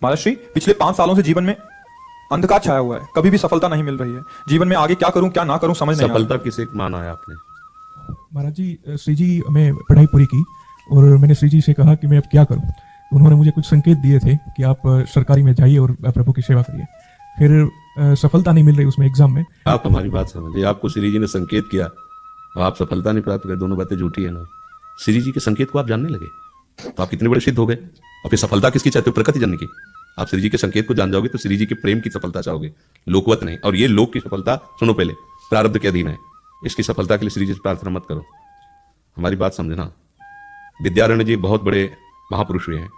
मालाश्री, पिछले 5 सालों से जीवन में अंधकार छाया हुआ है, कभी भी सफलता नहीं मिल रही है। जीवन में आगे क्या करूं क्या ना करूं समझ नहीं आ रहा। सफलता किसे माना है आपने? महाराज जी, श्री जी मैं पढ़ाई पूरी की और मैंने श्री जी से कहा कि मैं अब क्या करूं। तो उन्होंने मुझे कुछ संकेत दिए थे कि आप सरकारी में जाइए और प्रभु की सेवा करिए। फिर सफलता नहीं मिल रही उसमें एग्जाम में। आप हमारी बात समझिए, आपको श्री जी ने संकेत किया और आप सफलता नहीं प्राप्त कर, दोनों बातें झूठी है ना। श्री जी के संकेत को आप जानने लगे तो आप कितने बड़े सिद्ध हो गए। और फिर सफलता किसकी चाहते हो? प्रकृति जानने की। आप श्री जी के संकेत को जान जाओगे तो श्री जी के प्रेम की सफलता चाहोगे, लोकवत नहीं। और ये लोक की सफलता सुनो, पहले प्रारब्ध के अधीन है। इसकी सफलता के लिए श्री जी से प्रार्थना मत करो, हमारी बात समझना। विद्यारण्य जी बहुत बड़े महापुरुष हुए हैं।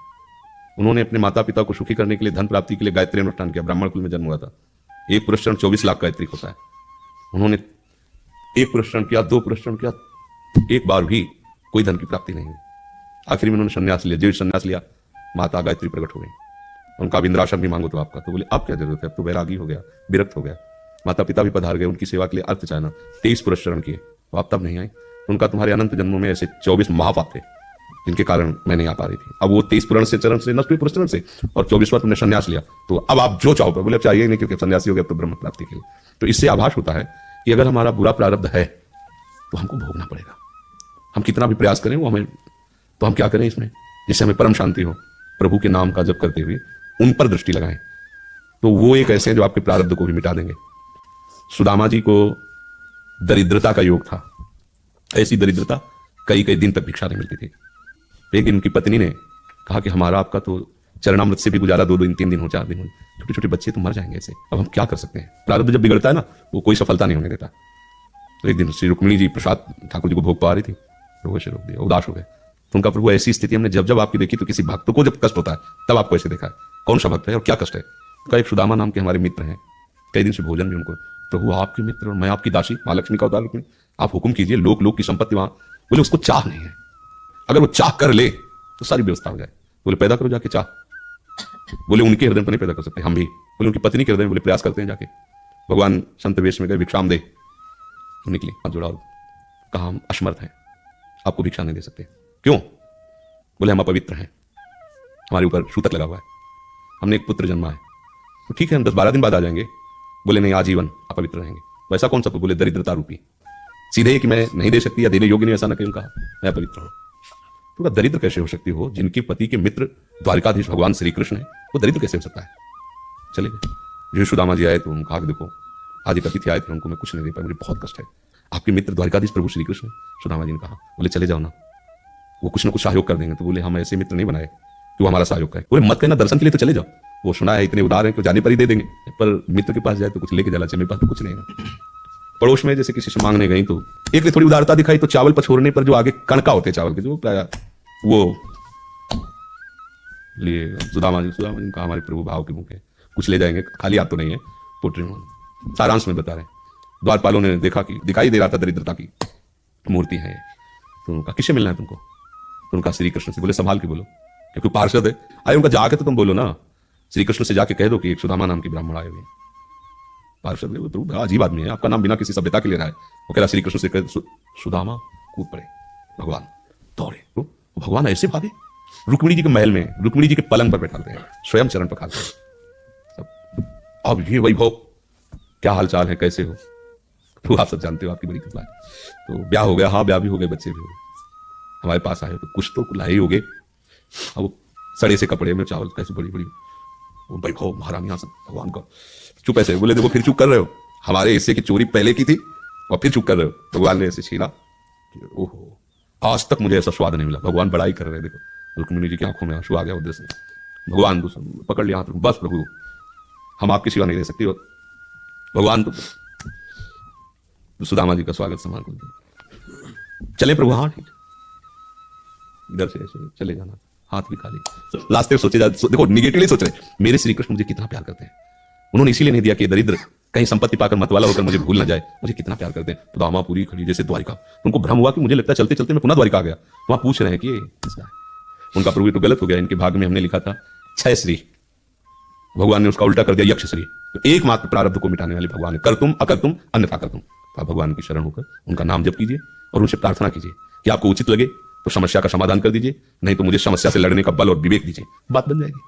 उन्होंने अपने माता पिता को सुखी करने के लिए, धन प्राप्ति के लिए गायत्री अनुष्ठान किया। ब्राह्मण कुल में जन्म हुआ था। एक पुरस्करण 24 लाख गायत्री होता है। उन्होंने एक पुरस्करण किया, 2 पुरस्करण किया, एक बार भी कोई धन की प्राप्ति नहीं हुई। आखिर में उन्होंने संन्यास लिया। जीवित संन्यास लिया, माता गायत्री प्रकट हो गई। उनका इंद्राश्रम भी मांगो तो आपका, तो बोले अब क्या जरूरत है, अब तो वैरागी हो गया, विरक्त हो गया। माता पिता भी पधार गए, उनकी सेवा के लिए अर्थ चाहना। 23 पुरस्करण किए, तो आप तब नहीं आए। उनका तुम्हारे अनंत जन्मों में ऐसे 24 महापाप थे जिनके कारण मैं नहीं आ पा रही थी। अब वो 23 पुरण से चरण से नष्ट हुए पुरस्करण से, और 24वां तुमने संन्यास लिया। तो अब आप जो चाहो, बोले अब चाहिए नहीं क्योंकि सन्यासी हो गया तो ब्रह्म प्राप्ति के लिए। तो इससे आभास होता है कि अगर हमारा बुरा प्रारब्ध है तो हमको भोगना पड़ेगा। हम कितना भी प्रयास करें वो हमें, तो हम क्या करें इसमें जिससे हमें परम शांति हो? प्रभु के नाम का जप करते हुए उन पर दृष्टि लगाएं, तो वो एक ऐसे हैं जो आपके प्रारब्ध को भी मिटा देंगे। सुदामा जी को दरिद्रता का योग था, ऐसी दरिद्रता कई कई दिन तक भिक्षा नहीं मिलती थी। एक दिन उनकी पत्नी ने कहा कि हमारा आपका तो चरणामृत से भी गुजारा 2 दिन 3 दिन हो, 4 दिन हो, छोटे छोटे बच्चे तो मर जाएंगे ऐसे, अब हम क्या कर सकते हैं? प्रारब्ध जब बिगड़ता है ना, वो कोई सफलता नहीं होने देता। तो एक दिन श्री रुक्मिणी जी प्रसाद ठाकुर जी को भोग पा रही थी, प्रभु से रोक दिया, उदास हो गए। तो उनका प्रभु ऐसी स्थिति हमने जब जब आपकी देखी, तो किसी भक्त को जब कष्ट होता है तब आपको ऐसे देखा है। कौन सा भक्त है और क्या कष्ट है? तो एक सुदामा नाम के हमारे मित्र हैं, कई दिन से भोजन भी उनको, प्रभु आपके मित्र और मैं आपकी दासी, माँ लक्ष्मी का अवतार रुक्मिणी, आप हुक्म कीजिए, लोक लोक की संपत्ति वहां। बोले उसको चाह नहीं है, अगर वो चाह कर ले तो सारी व्यवस्था हो जाए। बोले पैदा करो जाके चाह। बोले उनके हृदय पर नहीं पैदा कर सकते हम भी। बोले उनकी पत्नी के हृदय में, बोले प्रयास करते हैं जाके। भगवान संत वेश में गए, भिक्षाम दे, तो निकली, हाथ जोड़ा और कहा हम असमर्थ हैं, आपको भिक्षा नहीं दे सकते। क्यों? बोले हम अपवित्र हैं, हमारे ऊपर सूतक लगा हुआ है, हमने एक पुत्र जन्मा है। तो ठीक है हम 10-12 दिन बाद आ जाएंगे। बोले नहीं, आजीवन अपवित्र रहेंगे। वैसा कौन सा? बोले दरिद्रता रूपी। सीधे कि मैं नहीं दे सकती या देने योग्य नहीं, ऐसा ना कहीं कहा, मैं अपवित्र हूं। तो दरिद्र कैसे हो सकती हो? जिनके पति के मित्र द्वारिकाधीश भगवान श्री कृष्ण है, वो दरिद्र कैसे हो सकता है? चले गए। जो सुदामा जी आए तो उन्होंने कहा कि देखो आज एक अतिथि आए थे, उनको मैं कुछ नहीं दे पाया, मुझे बहुत कष्ट है। आपके मित्र द्वारिकाधीश प्रभु श्री कृष्ण। सुदामा जी ने कहा, बोले चले जाओ ना, वो कुछ ना कुछ सहयोग कर देंगे। तो बोले हम ऐसे मित्र नहीं बनाए कि वो हमारा सहयोग करे। बोले मत कहना, दर्शन के लिए तो चले जाओ, वो सुना है इतने उदार है कि जाने पर ही दे देंगे, पर मित्र के पास जाए तो कुछ लेके जाना चाहिए, मेरे पास तो कुछ नहीं है। पड़ोस में जैसे किसी से मांगने गई तो एक ने थोड़ी उदारता दिखाई, तो चावल पछोड़ने पर जो आगे कणका होते चावल के, जो वो लिए सुदामा जी ने कहा हमारे प्रभु भाव के मुख है, कुछ ले जाएंगे, खाली हाथ तो नहीं है। पोट्री सारांश में बता रहे हैं। द्वारपालों ने देखा कि दिखाई दे रहा था दरिद्रता की मूर्ति है। तो उनका किससे मिलना है तुमको? तो उनका श्री कृष्ण से। बोले संभाल के बोलो, क्योंकि पार्षद है। आए उनका जाके तो तुम बोलो ना, श्री कृष्ण से जाके कह दो कि एक सुदामा नाम की ब्राह्मण आए हुए। पार्षद प्रभु अजीब आदमी है, आपका नाम बिना किसी सभ्यता के ले रहा है। वो कह रहा श्री कृष्ण से कह, सुदामा कूद पड़े, भगवान दौड़े। तो भगवान ऐसे भागे रुक्मिणी जी के महल में, रुक्मिणी जी के पलंग पर बैठाते हैं, स्वयं चरण पखारते हैं। अब ये वैभव, क्या हालचाल है, कैसे हो? तो आप सब जानते हो, आपकी बड़ी कृपा है। तो ब्याह हो गया? हाँ ब्याह भी हो गए, बच्चे भी हो गए। हमारे पास आए तो कुछ तो लाए हो गए। अब वो सड़े से कपड़े में चावल कैसे बड़ी बड़ी, वो वैभव महारानियां सब भगवान का। चुप ऐसे। बोले देखो फिर चुप कर रहे हो, हमारे हिस्से की चोरी पहले की थी और फिर चुप कर रहे हो। भगवान ने ऐसे छीना, ओहो आज तक मुझे ऐसा स्वाद नहीं मिला। भगवान बड़ाई कर रहे, देखो रुक्मिणी जी की आंखों में आंसू आ गया उधर से। भगवान पकड़ लिया हाथ, बस प्रभु हम आपकी सेवा नहीं दे सकती। और भगवान तो सुदामा जी का स्वागत सम्मान कर चले प्रभु। हाँ ठीक, इधर से ऐसे चले जाना, हाथ भी खाली। लास्ट में सोचे जा, देखो निगेटिवली सोच रहे, मेरे श्री कृष्ण मुझे कितना प्यार करते हैं। उन्होंने इसीलिए नहीं दिया कि दरिद्र कहीं संपत्ति पाकर मतवाला होकर मुझे भूल ना जाए, मुझे कितना प्यार करते हैं। तो दामा पूरी खड़ी जैसे द्वारिका। उनको भ्रम हुआ कि मुझे लगता है चलते चलते मैं पुनः द्वारिका आ गया। वहां पूछ रहे हैं कि ये किसका है। उनका प्रभु तो गलत हो गया, इनके भाग में हमने लिखा था 6 श्री, भगवान ने उसका उल्टा कर दिया यक्ष श्री। तो एकमात्र प्रारब्ध को मिटाने वाले भगवान है, कर तुम अकर तुम अन्यथा कर तुम। तो आप भगवान की शरण होकर उनका नाम जप कीजिए और उनसे प्रार्थना कीजिए कि आपको उचित लगे तो समस्या का समाधान कर दीजिए, नहीं तो मुझे समस्या से लड़ने का बल और विवेक दीजिए, बात बन जाएगी।